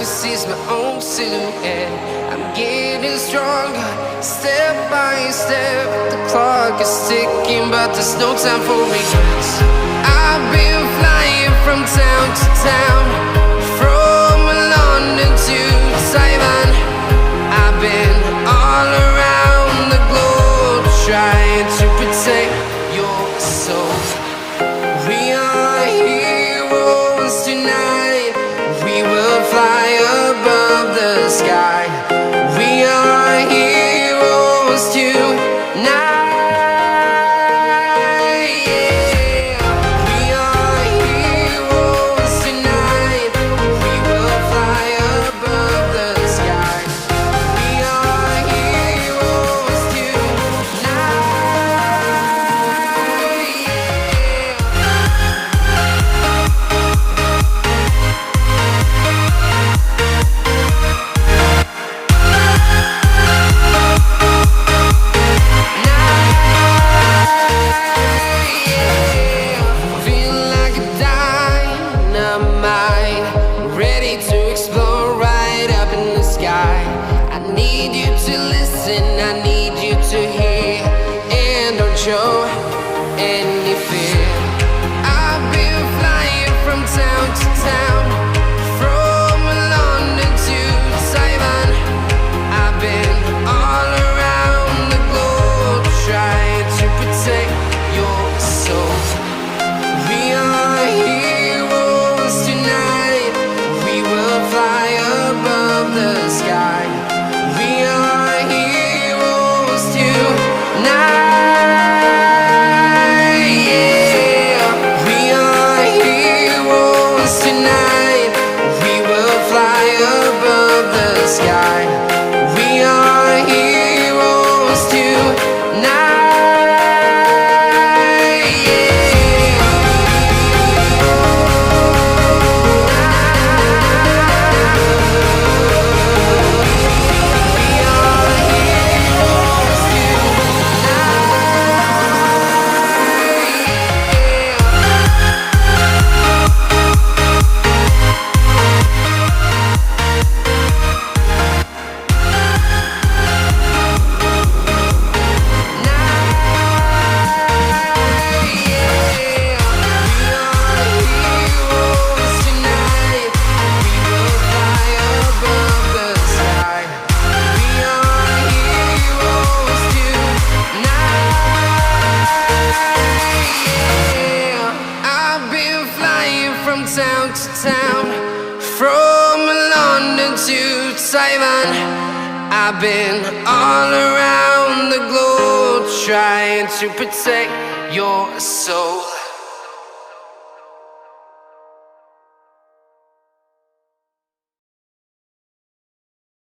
can see my own silhouette. I'm getting stronger, step by step. The clock is ticking, but there's no time for regrets. I've been flying from town to town, from London to Taiwan. I've been all around the globe, trying to protect your soul. We are heroes tonight. We will fly above the sky. We are heroes tonight. Ready to explore right up in the sky. I need you to listen, I need you to hear, and don't show any fear. I've been flying from town to town, from London to Taiwan. I've been all around the globe, trying to protect your soul. We are heroes tonight. We will fly above the sky. We are heroes tonight. Yeah, we are heroes tonight. We will fly above the sky. We are heroes tonight. Town to town, from London to Taiwan. I've been all around the globe, trying to protect your soul.